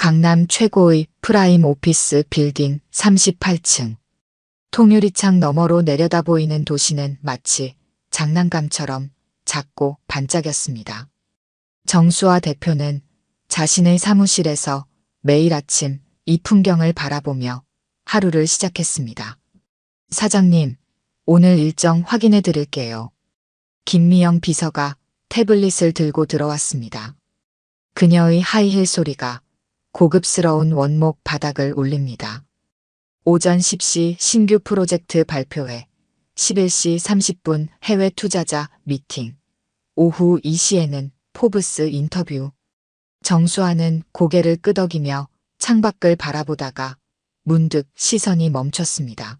강남 최고의 프라임 오피스 빌딩 38층. 통유리창 너머로 내려다 보이는 도시는 마치 장난감처럼 작고 반짝였습니다. 정수아 대표는 자신의 사무실에서 매일 아침 이 풍경을 바라보며 하루를 시작했습니다. 사장님, 오늘 일정 확인해 드릴게요. 김미영 비서가 태블릿을 들고 들어왔습니다. 그녀의 하이힐 소리가 고급스러운 원목 바닥을 울립니다. 오전 10시 신규 프로젝트 발표회, 11시 30분 해외 투자자 미팅, 오후 2시에는 포브스 인터뷰. 정수아는 고개를 끄덕이며 창밖을 바라보다가 문득 시선이 멈췄습니다.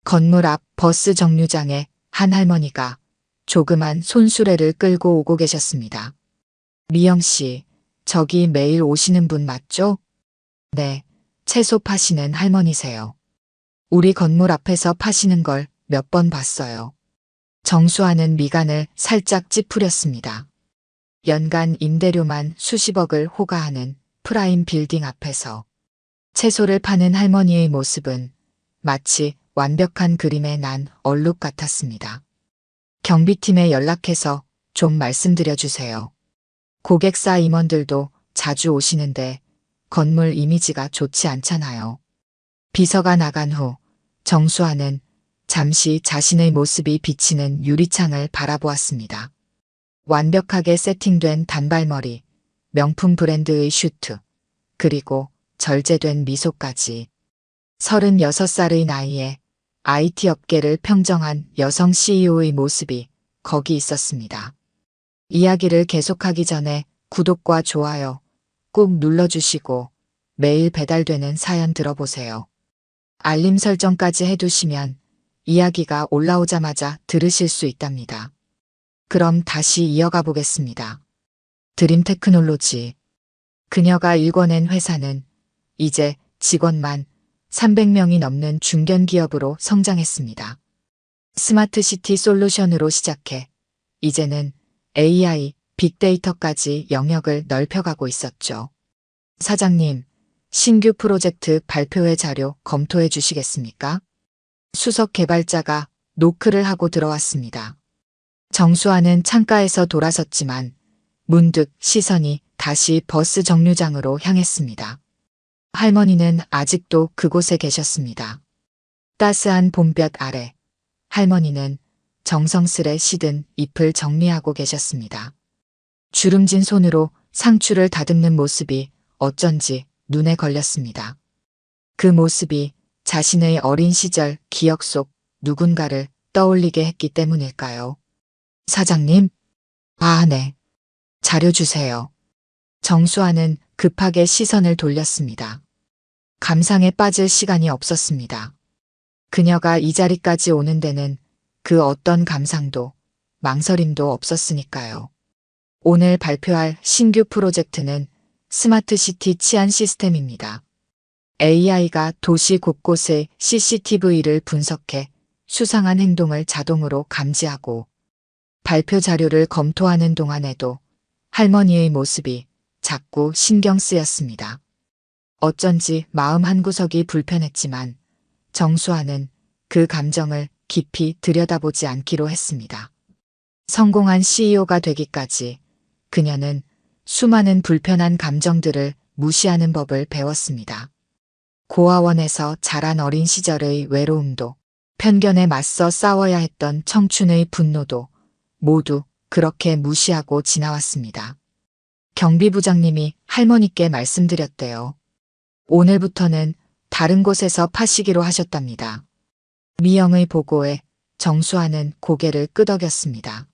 건물 앞 버스 정류장에 한 할머니가 조그만 손수레를 끌고 오고 계셨습니다. 미영 씨, 저기 매일 오시는 분 맞죠? 네, 채소 파시는 할머니세요. 우리 건물 앞에서 파시는 걸 몇 번 봤어요. 정수아는 미간을 살짝 찌푸렸습니다. 연간 임대료만 수십억을 호가하는 프라임 빌딩 앞에서 채소를 파는 할머니의 모습은 마치 완벽한 그림에 난 얼룩 같았습니다. 경비팀에 연락해서 좀 말씀드려 주세요. 고객사 임원들도 자주 오시는데 건물 이미지가 좋지 않잖아요. 비서가 나간 후 정수아는 잠시 자신의 모습이 비치는 유리창을 바라보았습니다. 완벽하게 세팅된 단발머리, 명품 브랜드의 슈트, 그리고 절제된 미소까지. 36살의 나이에 IT 업계를 평정한 여성 CEO의 모습이 거기 있었습니다. 이야기를 계속하기 전에 구독과 좋아요 꾹 눌러주시고 매일 배달되는 사연 들어보세요. 알림 설정까지 해두시면 이야기가 올라오자마자 들으실 수 있답니다. 그럼 다시 이어가 보겠습니다. 드림테크놀로지. 그녀가 일궈낸 회사는 이제 직원만 300명이 넘는 중견기업으로 성장했습니다. 스마트시티 솔루션으로 시작해 이제는 AI, 빅데이터까지 영역을 넓혀가고 있었죠. 사장님, 신규 프로젝트 발표회 자료 검토해 주시겠습니까? 수석 개발자가 노크를 하고 들어왔습니다. 정수아는 창가에서 돌아섰지만 문득 시선이 다시 버스 정류장으로 향했습니다. 할머니는 아직도 그곳에 계셨습니다. 따스한 봄볕 아래 할머니는 정성스레 시든 잎을 정리하고 계셨습니다. 주름진 손으로 상추를 다듬는 모습이 어쩐지 눈에 걸렸습니다. 그 모습이 자신의 어린 시절 기억 속 누군가를 떠올리게 했기 때문일까요? 사장님? 아, 네. 자료 주세요. 정수아는 급하게 시선을 돌렸습니다. 감상에 빠질 시간이 없었습니다. 그녀가 이 자리까지 오는 데는 그 어떤 감상도 망설임도 없었으니까요. 오늘 발표할 신규 프로젝트는 스마트시티 치안 시스템입니다. AI가 도시 곳곳의 CCTV를 분석해 수상한 행동을 자동으로 감지하고 발표 자료를 검토하는 동안에도 할머니의 모습이 자꾸 신경 쓰였습니다. 어쩐지 마음 한구석이 불편했지만 정수아는 그 감정을 깊이 들여다보지 않기로 했습니다. 성공한 CEO가 되기까지 그녀는 수많은 불편한 감정들을 무시하는 법을 배웠습니다. 고아원에서 자란 어린 시절의 외로움도, 편견에 맞서 싸워야 했던 청춘의 분노도 모두 그렇게 무시하고 지나왔습니다. 경비부장님이 할머니께 말씀드렸대요. 오늘부터는 다른 곳에서 파시기로 하셨답니다. 미영의 보고에 정수아는 고개를 끄덕였습니다.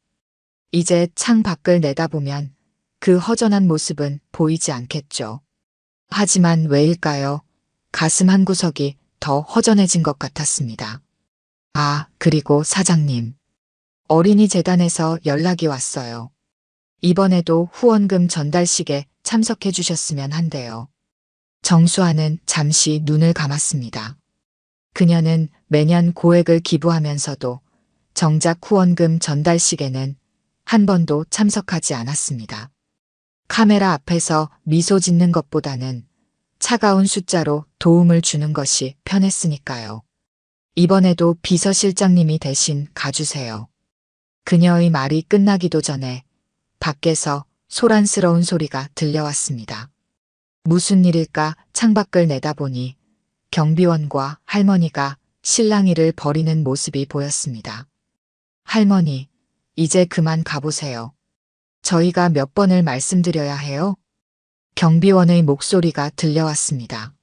이제 창 밖을 내다보면 그 허전한 모습은 보이지 않겠죠. 하지만 왜일까요? 가슴 한구석이 더 허전해진 것 같았습니다. 아, 그리고 사장님. 어린이 재단에서 연락이 왔어요. 이번에도 후원금 전달식에 참석해 주셨으면 한대요. 정수아는 잠시 눈을 감았습니다. 그녀는 매년 고액을 기부하면서도 정작 후원금 전달식에는 한 번도 참석하지 않았습니다. 카메라 앞에서 미소 짓는 것보다는 차가운 숫자로 도움을 주는 것이 편했으니까요. 이번에도 비서실장님이 대신 가주세요. 그녀의 말이 끝나기도 전에 밖에서 소란스러운 소리가 들려왔습니다. 무슨 일일까 창밖을 내다보니 경비원과 할머니가 실랑이를 벌이는 모습이 보였습니다. 할머니, 이제 그만 가보세요. 저희가 몇 번을 말씀드려야 해요? 경비원의 목소리가 들려왔습니다.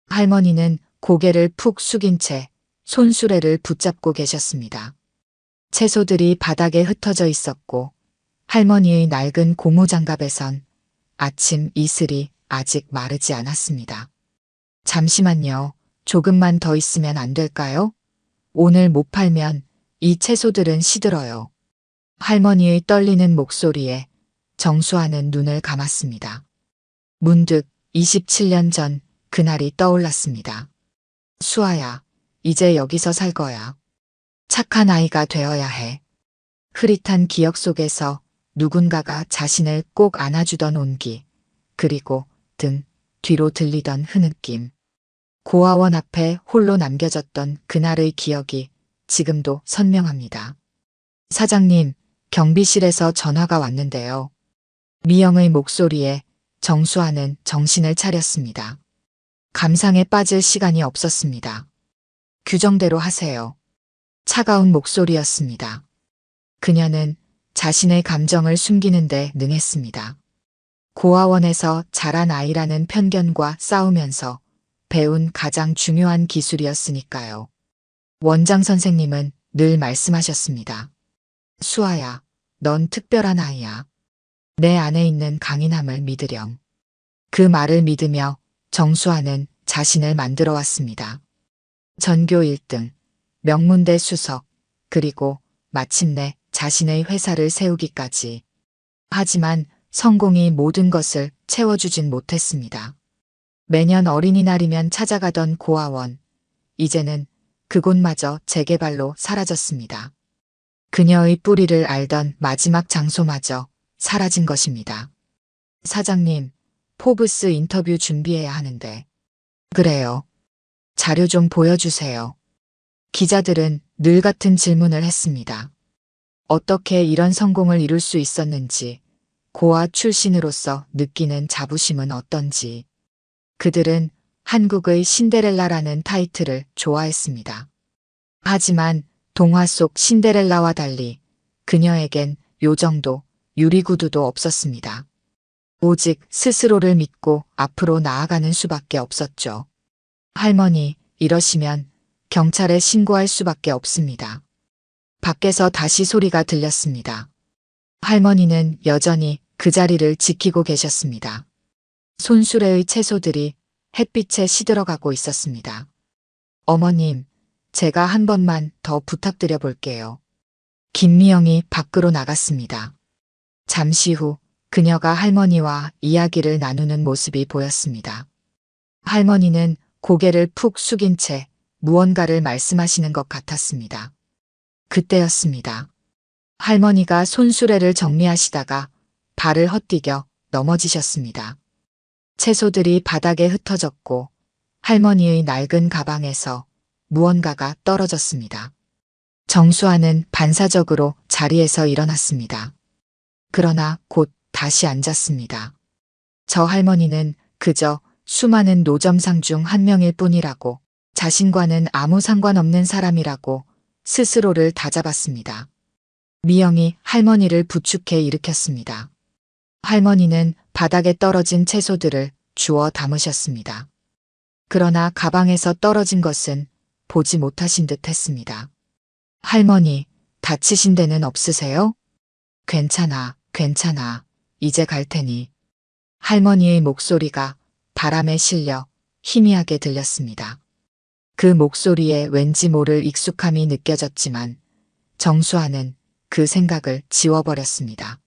할머니는 고개를 푹 숙인 채 손수레를 붙잡고 계셨습니다. 채소들이 바닥에 흩어져 있었고 할머니의 낡은 고무장갑에선 아침 이슬이 아직 마르지 않았습니다. 잠시만요. 조금만 더 있으면 안 될까요? 오늘 못 팔면 이 채소들은 시들어요. 할머니의 떨리는 목소리에 정수아는 눈을 감았습니다. 문득 27년 전 그날이 떠올랐습니다. 수아야, 이제 여기서 살 거야. 착한 아이가 되어야 해. 흐릿한 기억 속에서 누군가가 자신을 꼭 안아주던 온기, 그리고 등 뒤로 들리던 흐느낌. 고아원 앞에 홀로 남겨졌던 그날의 기억이 지금도 선명합니다. 사장님, 경비실에서 전화가 왔는데요. 미영의 목소리에 정수아는 정신을 차렸습니다. 감상에 빠질 시간이 없었습니다. 규정대로 하세요. 차가운 목소리였습니다. 그녀는 자신의 감정을 숨기는데 능했습니다. 고아원에서 자란 아이라는 편견과 싸우면서 배운 가장 중요한 기술이었으니까요. 원장 선생님은 늘 말씀하셨습니다. 수아야, 넌 특별한 아이야. 내 안에 있는 강인함을 믿으렴. 그 말을 믿으며 정수아는 자신을 만들어 왔습니다. 전교 1등, 명문대 수석, 그리고 마침내 자신의 회사를 세우기까지. 하지만 성공이 모든 것을 채워주진 못했습니다. 매년 어린이날이면 찾아가던 고아원, 이제는 그곳마저 재개발로 사라졌습니다. 그녀의 뿌리를 알던 마지막 장소마저 사라진 것입니다. 사장님, 포브스 인터뷰 준비해야 하는데. 그래요. 자료 좀 보여주세요. 기자들은 늘 같은 질문을 했습니다. 어떻게 이런 성공을 이룰 수 있었는지, 고아 출신으로서 느끼는 자부심은 어떤지. 그들은 한국의 신데렐라라는 타이틀을 좋아했습니다. 하지만 동화 속 신데렐라와 달리 그녀에겐 요정도, 유리구두도 없었습니다. 오직 스스로를 믿고 앞으로 나아가는 수밖에 없었죠. 할머니, 이러시면 경찰에 신고할 수밖에 없습니다. 밖에서 다시 소리가 들렸습니다. 할머니는 여전히 그 자리를 지키고 계셨습니다. 손수레의 채소들이 햇빛에 시들어가고 있었습니다. 어머님, 제가 한 번만 더 부탁드려 볼게요. 김미영이 밖으로 나갔습니다. 잠시 후 그녀가 할머니와 이야기를 나누는 모습이 보였습니다. 할머니는 고개를 푹 숙인 채 무언가를 말씀하시는 것 같았습니다. 그때였습니다. 할머니가 손수레를 정리하시다가 발을 헛디뎌 넘어지셨습니다. 채소들이 바닥에 흩어졌고 할머니의 낡은 가방에서 무언가가 떨어졌습니다. 정수아는 반사적으로 자리에서 일어났습니다. 그러나 곧 다시 앉았습니다. 저 할머니는 그저 수많은 노점상 중 한 명일 뿐이라고, 자신과는 아무 상관없는 사람이라고 스스로를 다잡았습니다. 미영이 할머니를 부축해 일으켰습니다. 할머니는 바닥에 떨어진 채소들을 주워 담으셨습니다. 그러나 가방에서 떨어진 것은 보지 못하신 듯 했습니다. 할머니, 다치신 데는 없으세요? 괜찮아, 괜찮아. 이제 갈 테니. 할머니의 목소리가 바람에 실려 희미하게 들렸습니다. 그 목소리에 왠지 모를 익숙함이 느껴졌지만 정수아는 그 생각을 지워버렸습니다.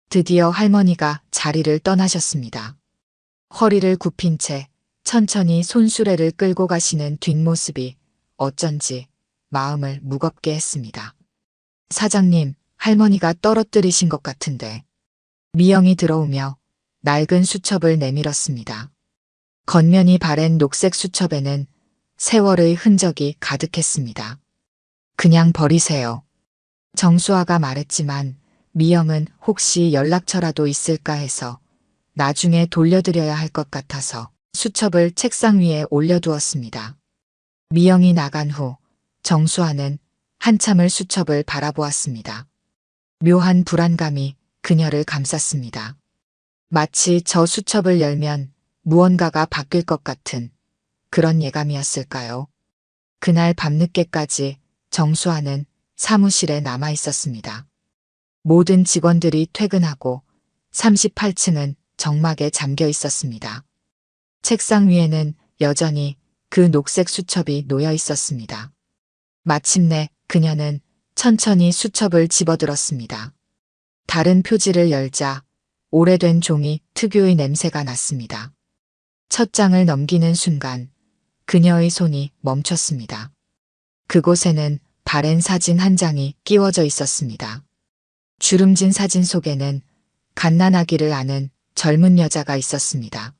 드디어 할머니가 자리를 떠나셨습니다. 허리를 굽힌 채 천천히 손수레를 끌고 가시는 뒷모습이 어쩐지 마음을 무겁게 했습니다. 사장님, 할머니가 떨어뜨리신 것 같은데. 미영이 들어오며 낡은 수첩을 내밀었습니다. 겉면이 바랜 녹색 수첩에는 세월의 흔적이 가득했습니다. 그냥 버리세요. 정수아가 말했지만 미영은 혹시 연락처라도 있을까 해서 나중에 돌려드려야 할 것 같아서 수첩을 책상 위에 올려두었습니다. 미영이 나간 후 정수아는 한참을 수첩을 바라보았습니다. 묘한 불안감이 그녀를 감쌌습니다. 마치 저 수첩을 열면 무언가가 바뀔 것 같은 그런 예감이었을까요? 그날 밤늦게까지 정수아는 사무실에 남아 있었습니다. 모든 직원들이 퇴근하고 38층은 정막에 잠겨 있었습니다. 책상 위에는 여전히 그 녹색 수첩이 놓여 있었습니다. 마침내 그녀는 천천히 수첩을 집어들었습니다. 다른 표지를 열자 오래된 종이 특유의 냄새가 났습니다. 첫 장을 넘기는 순간 그녀의 손이 멈췄습니다. 그곳에는 바랜 사진 한 장이 끼워져 있었습니다. 주름진 사진 속에는 갓난아기를 안은 젊은 여자가 있었습니다.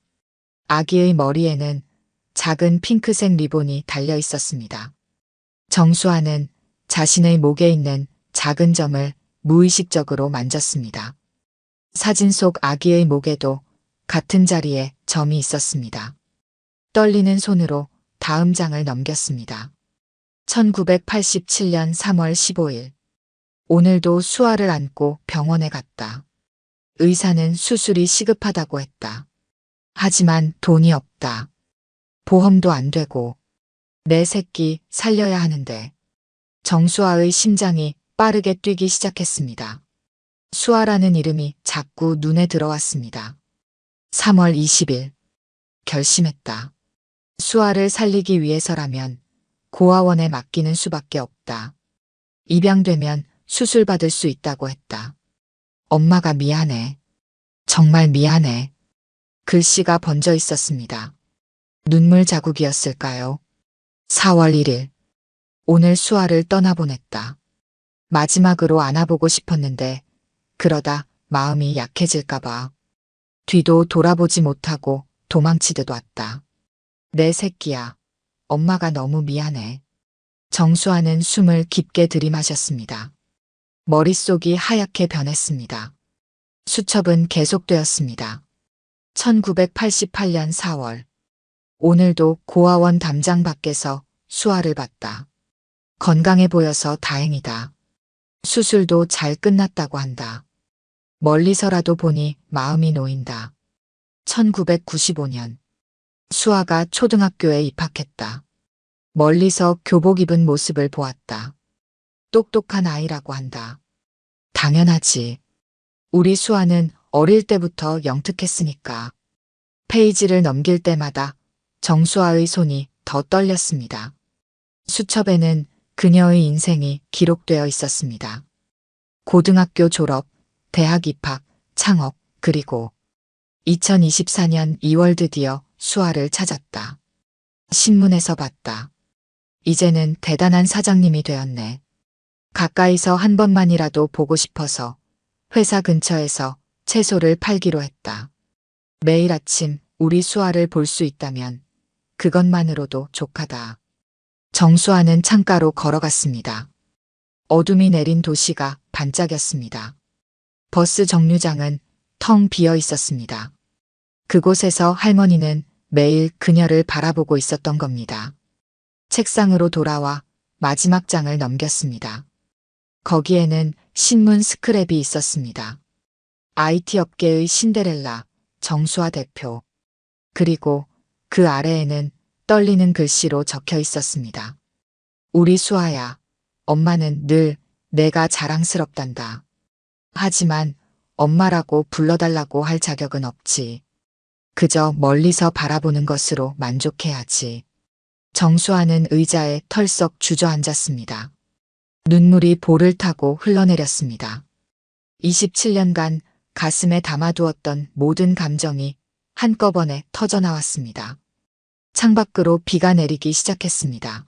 아기의 머리에는 작은 핑크색 리본이 달려 있었습니다. 정수아는 자신의 목에 있는 작은 점을 무의식적으로 만졌습니다. 사진 속 아기의 목에도 같은 자리에 점이 있었습니다. 떨리는 손으로 다음 장을 넘겼습니다. 1987년 3월 15일. 오늘도 수아를 안고 병원에 갔다. 의사는 수술이 시급하다고 했다. 하지만 돈이 없다. 보험도 안 되고 내 새끼 살려야 하는데. 정수아의 심장이 빠르게 뛰기 시작했습니다. 수아라는 이름이 자꾸 눈에 들어왔습니다. 3월 20일. 결심했다. 수아를 살리기 위해서라면 고아원에 맡기는 수밖에 없다. 입양되면 수술받을 수 있다고 했다. 엄마가 미안해. 정말 미안해. 글씨가 번져 있었습니다. 눈물 자국이었을까요? 4월 1일. 오늘 수아를 떠나보냈다. 마지막으로 안아보고 싶었는데 그러다 마음이 약해질까봐 뒤도 돌아보지 못하고 도망치듯 왔다. 내 새끼야. 엄마가 너무 미안해. 정수아는 숨을 깊게 들이마셨습니다. 머릿속이 하얗게 변했습니다. 수첩은 계속되었습니다. 1988년 4월. 오늘도 고아원 담장 밖에서 수아를 봤다. 건강해 보여서 다행이다. 수술도 잘 끝났다고 한다. 멀리서라도 보니 마음이 놓인다. 1995년. 수아가 초등학교에 입학했다. 멀리서 교복 입은 모습을 보았다. 똑똑한 아이라고 한다. 당연하지. 우리 수아는 어릴 때부터 영특했으니까. 페이지를 넘길 때마다 정수아의 손이 더 떨렸습니다. 수첩에는 그녀의 인생이 기록되어 있었습니다. 고등학교 졸업, 대학 입학, 창업, 그리고 2024년 2월 드디어 수아를 찾았다. 신문에서 봤다. 이제는 대단한 사장님이 되었네. 가까이서 한 번만이라도 보고 싶어서 회사 근처에서 채소를 팔기로 했다. 매일 아침 우리 수아를 볼 수 있다면 그것만으로도 족하다. 정수아는 창가로 걸어갔습니다. 어둠이 내린 도시가 반짝였습니다. 버스 정류장은 텅 비어 있었습니다. 그곳에서 할머니는 매일 그녀를 바라보고 있었던 겁니다. 책상으로 돌아와 마지막 장을 넘겼습니다. 거기에는 신문 스크랩이 있었습니다. IT 업계의 신데렐라, 정수아 대표. 그리고 그 아래에는 떨리는 글씨로 적혀 있었습니다. 우리 수아야, 엄마는 늘 내가 자랑스럽단다. 하지만 엄마라고 불러달라고 할 자격은 없지. 그저 멀리서 바라보는 것으로 만족해야지. 정수아는 의자에 털썩 주저앉았습니다. 눈물이 볼을 타고 흘러내렸습니다. 27년간 가슴에 담아두었던 모든 감정이 한꺼번에 터져나왔습니다. 창밖으로 비가 내리기 시작했습니다.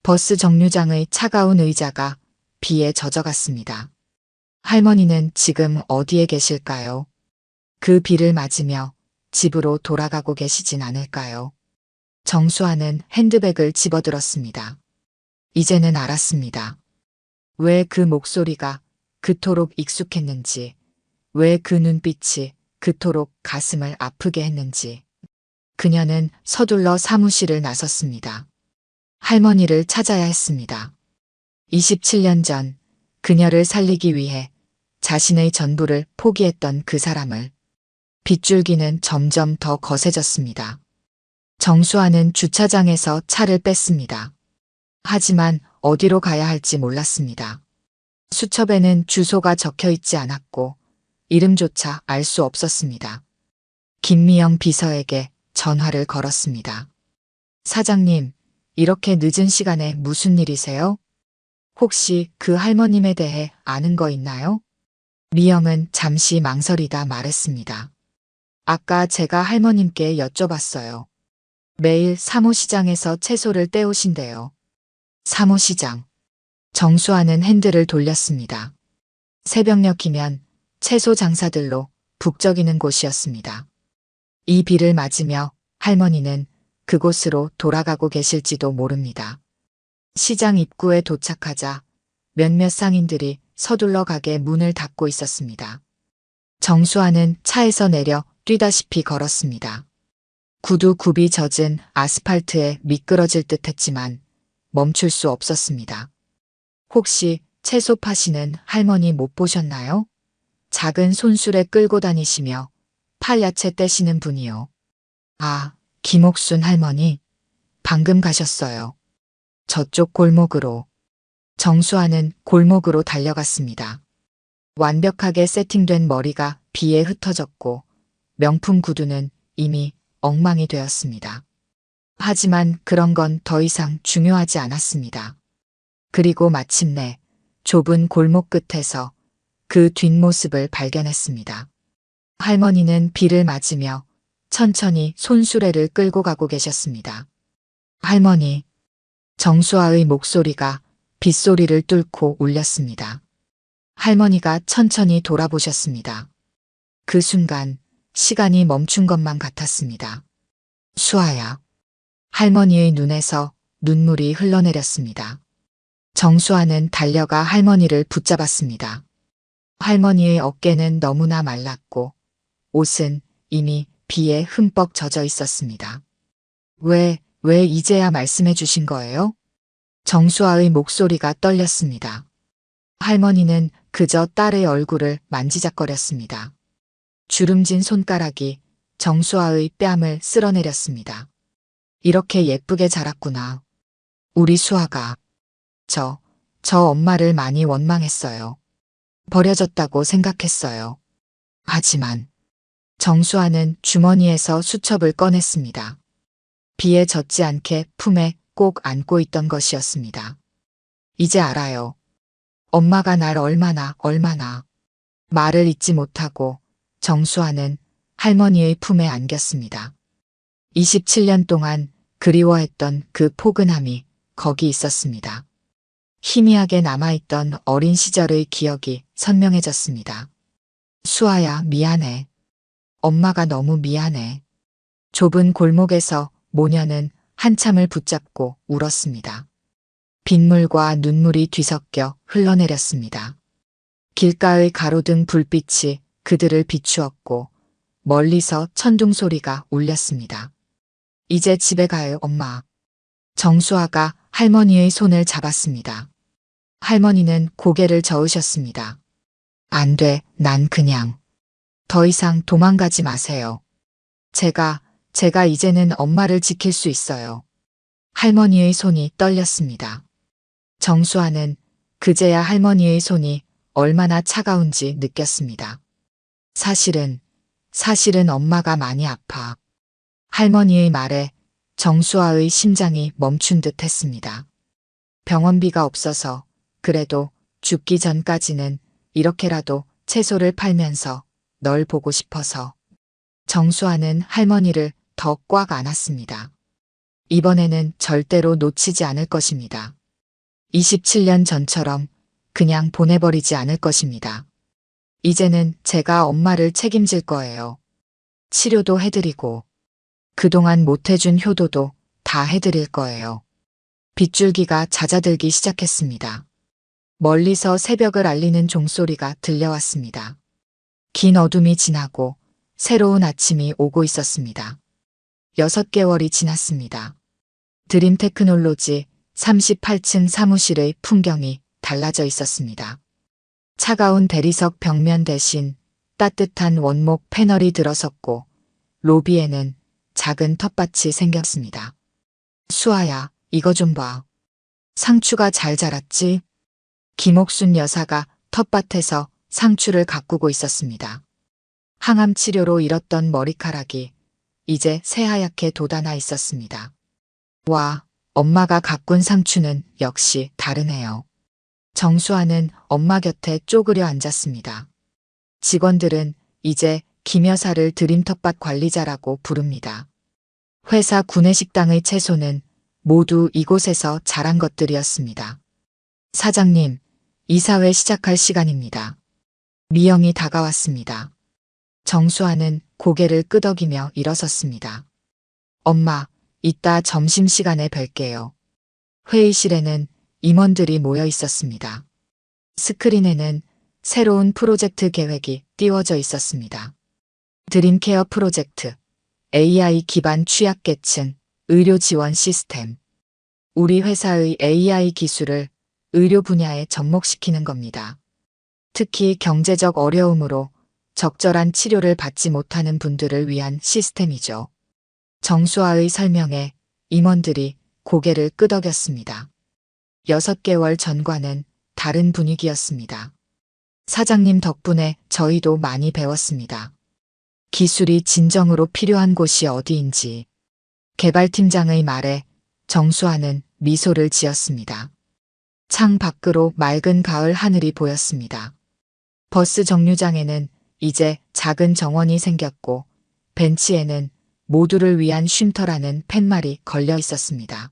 버스 정류장의 차가운 의자가 비에 젖어갔습니다. 할머니는 지금 어디에 계실까요? 그 비를 맞으며 집으로 돌아가고 계시진 않을까요? 정수아는 핸드백을 집어들었습니다. 이제는 알았습니다. 왜 그 목소리가 그토록 익숙했는지, 왜 그 눈빛이 그토록 가슴을 아프게 했는지. 그녀는 서둘러 사무실을 나섰습니다. 할머니를 찾아야 했습니다. 27년 전 그녀를 살리기 위해 자신의 전부를 포기했던 그 사람을. 빗줄기는 점점 더 거세졌습니다. 정수아는 주차장에서 차를 뺐습니다. 하지만 어디로 가야 할지 몰랐습니다. 수첩에는 주소가 적혀 있지 않았고 이름조차 알 수 없었습니다. 김미영 비서에게 전화를 걸었습니다. 사장님, 이렇게 늦은 시간에 무슨 일이세요? 혹시 그 할머님에 대해 아는 거 있나요? 미영은 잠시 망설이다 말했습니다. 아까 제가 할머님께 여쭤봤어요. 매일 사모시장에서 채소를 떼오신대요. 사모시장. 정수아는 핸들을 돌렸습니다. 새벽녘이면 채소 장사들로 북적이는 곳이었습니다. 이 비를 맞으며 할머니는 그곳으로 돌아가고 계실지도 모릅니다. 시장 입구에 도착하자 몇몇 상인들이 서둘러 가게 문을 닫고 있었습니다. 정수아는 차에서 내려 뛰다시피 걸었습니다. 구두 굽이 젖은 아스팔트에 미끄러질 듯 했지만 멈출 수 없었습니다. 혹시 채소 파시는 할머니 못 보셨나요? 작은 손수레 끌고 다니시며 팔야채 떼시는 분이요. 아, 김옥순 할머니. 방금 가셨어요. 저쪽 골목으로. 정수아는 골목으로 달려갔습니다. 완벽하게 세팅된 머리가 비에 흩어졌고 명품 구두는 이미 엉망이 되었습니다. 하지만 그런 건 더 이상 중요하지 않았습니다. 그리고 마침내 좁은 골목 끝에서 그 뒷모습을 발견했습니다. 할머니는 비를 맞으며 천천히 손수레를 끌고 가고 계셨습니다. 할머니. 정수아의 목소리가 빗소리를 뚫고 울렸습니다. 할머니가 천천히 돌아보셨습니다. 그 순간 시간이 멈춘 것만 같았습니다. 수아야. 할머니의 눈에서 눈물이 흘러내렸습니다. 정수아는 달려가 할머니를 붙잡았습니다. 할머니의 어깨는 너무나 말랐고 옷은 이미 비에 흠뻑 젖어 있었습니다. 왜 이제야 말씀해 주신 거예요? 정수아의 목소리가 떨렸습니다. 할머니는 그저 딸의 얼굴을 만지작거렸습니다. 주름진 손가락이 정수아의 뺨을 쓸어내렸습니다. 이렇게 예쁘게 자랐구나. 우리 수아가. 저 엄마를 많이 원망했어요. 버려졌다고 생각했어요. 하지만 정수아는 주머니에서 수첩을 꺼냈습니다. 비에 젖지 않게 품에 꼭 안고 있던 것이었습니다. 이제 알아요. 엄마가 날 얼마나 말을 잇지 못하고 정수아는 할머니의 품에 안겼습니다. 27년 동안 그리워했던 그 포근함이 거기 있었습니다. 희미하게 남아있던 어린 시절의 기억이 선명해졌습니다. 수아야, 미안해. 엄마가 너무 미안해. 좁은 골목에서 모녀는 한참을 붙잡고 울었습니다. 빗물과 눈물이 뒤섞여 흘러내렸습니다. 길가의 가로등 불빛이 그들을 비추었고 멀리서 천둥 소리가 울렸습니다. 이제 집에 가요, 엄마. 정수아가 할머니의 손을 잡았습니다. 할머니는 고개를 저으셨습니다. 안 돼, 난 그냥. 더 이상 도망가지 마세요. 제가 이제는 엄마를 지킬 수 있어요. 할머니의 손이 떨렸습니다. 정수아는 그제야 할머니의 손이 얼마나 차가운지 느꼈습니다. 사실은 엄마가 많이 아파. 할머니의 말에 정수아의 심장이 멈춘 듯 했습니다. 병원비가 없어서 그래도 죽기 전까지는 이렇게라도 채소를 팔면서 널 보고 싶어서. 정수아는 할머니를 더 꽉 안았습니다. 이번에는 절대로 놓치지 않을 것입니다. 27년 전처럼 그냥 보내버리지 않을 것입니다. 이제는 제가 엄마를 책임질 거예요. 치료도 해드리고 그동안 못해준 효도도 다 해드릴 거예요. 빗줄기가 잦아들기 시작했습니다. 멀리서 새벽을 알리는 종소리가 들려왔습니다. 긴 어둠이 지나고 새로운 아침이 오고 있었습니다. 6개월이 지났습니다. 드림 테크놀로지 38층 사무실의 풍경이 달라져 있었습니다. 차가운 대리석 벽면 대신 따뜻한 원목 패널이 들어섰고 로비에는 작은 텃밭이 생겼습니다. 수아야, 이거 좀 봐. 상추가 잘 자랐지? 김옥순 여사가 텃밭에서 상추를 가꾸고 있었습니다. 항암 치료로 잃었던 머리카락이 이제 새하얗게 돋아나 있었습니다. 와, 엄마가 가꾼 상추는 역시 다르네요. 정수아는 엄마 곁에 쪼그려 앉았습니다. 직원들은 이제 김 여사를 드림 텃밭 관리자라고 부릅니다. 회사 구내식당의 채소는 모두 이곳에서 자란 것들이었습니다. 사장님, 이사회 시작할 시간입니다. 미영이 다가왔습니다. 정수아는 고개를 끄덕이며 일어섰습니다. 엄마, 이따 점심시간에 뵐게요. 회의실에는 임원들이 모여 있었습니다. 스크린에는 새로운 프로젝트 계획이 띄워져 있었습니다. 드림케어 프로젝트, AI 기반 취약계층, 의료 지원 시스템. 우리 회사의 AI 기술을 의료 분야에 접목시키는 겁니다. 특히 경제적 어려움으로 적절한 치료를 받지 못하는 분들을 위한 시스템이죠. 정수아의 설명에 임원들이 고개를 끄덕였습니다. 6개월 전과는 다른 분위기였습니다. 사장님 덕분에 저희도 많이 배웠습니다. 기술이 진정으로 필요한 곳이 어디인지. 개발팀장의 말에 정수아는 미소를 지었습니다. 창 밖으로 맑은 가을 하늘이 보였습니다. 버스 정류장에는 이제 작은 정원이 생겼고 벤치에는 모두를 위한 쉼터라는 팻말이 걸려 있었습니다.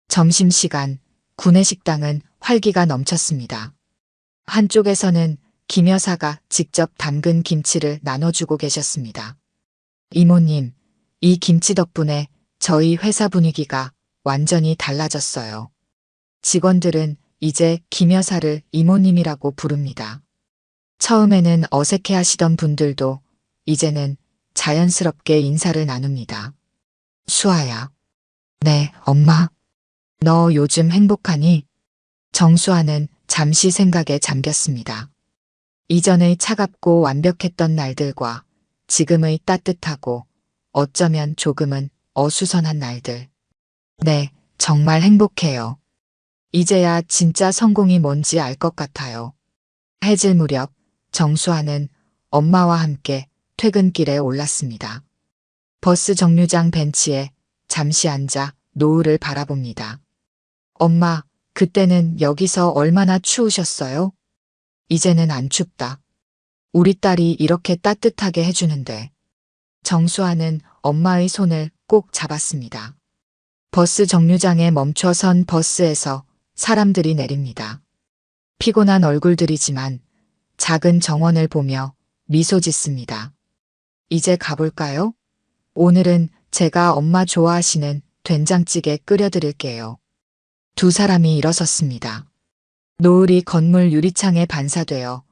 점심시간 구내식당은 활기가 넘쳤습니다. 한쪽에서는 김 여사가 직접 담근 김치를 나눠주고 계셨습니다. 이모님, 이 김치 덕분에 저희 회사 분위기가 완전히 달라졌어요. 직원들은 이제 김 여사를 이모님이라고 부릅니다. 처음에는 어색해 하시던 분들도 이제는 자연스럽게 인사를 나눕니다. 수아야. 네, 엄마. 너 요즘 행복하니? 정수아는 잠시 생각에 잠겼습니다. 이전의 차갑고 완벽했던 날들과 지금의 따뜻하고 어쩌면 조금은 어수선한 날들. 네, 정말 행복해요. 이제야 진짜 성공이 뭔지 알 것 같아요. 해질 무렵 정수아는 엄마와 함께 퇴근길에 올랐습니다. 버스 정류장 벤치에 잠시 앉아 노을을 바라봅니다. 엄마, 그때는 여기서 얼마나 추우셨어요? 이제는 안 춥다. 우리 딸이 이렇게 따뜻하게 해주는데. 정수아는 엄마의 손을 꼭 잡았습니다. 버스 정류장에 멈춰선 버스에서 사람들이 내립니다. 피곤한 얼굴들이지만 작은 정원을 보며 미소 짓습니다. 이제 가볼까요? 오늘은 제가 엄마 좋아하시는 된장찌개 끓여드릴게요. 두 사람이 일어섰습니다. 노을이 건물 유리창에 반사되어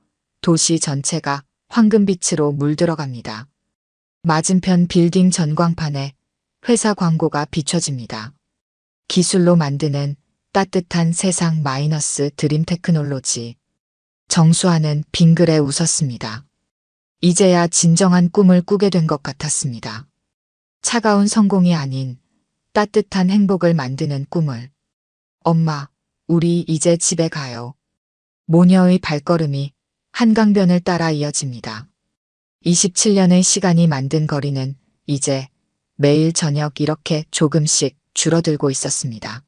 도시 전체가 황금빛으로 물들어갑니다. 맞은편 빌딩 전광판에 회사 광고가 비춰집니다. 기술로 만드는 따뜻한 세상 마이너스 드림 테크놀로지. 정수아는 빙그레 웃었습니다. 이제야 진정한 꿈을 꾸게 된 것 같았습니다. 차가운 성공이 아닌 따뜻한 행복을 만드는 꿈을. 엄마, 우리 이제 집에 가요. 모녀의 발걸음이 한강변을 따라 이어집니다. 27년의 시간이 만든 거리는 이제 매일 저녁 이렇게 조금씩 줄어들고 있었습니다.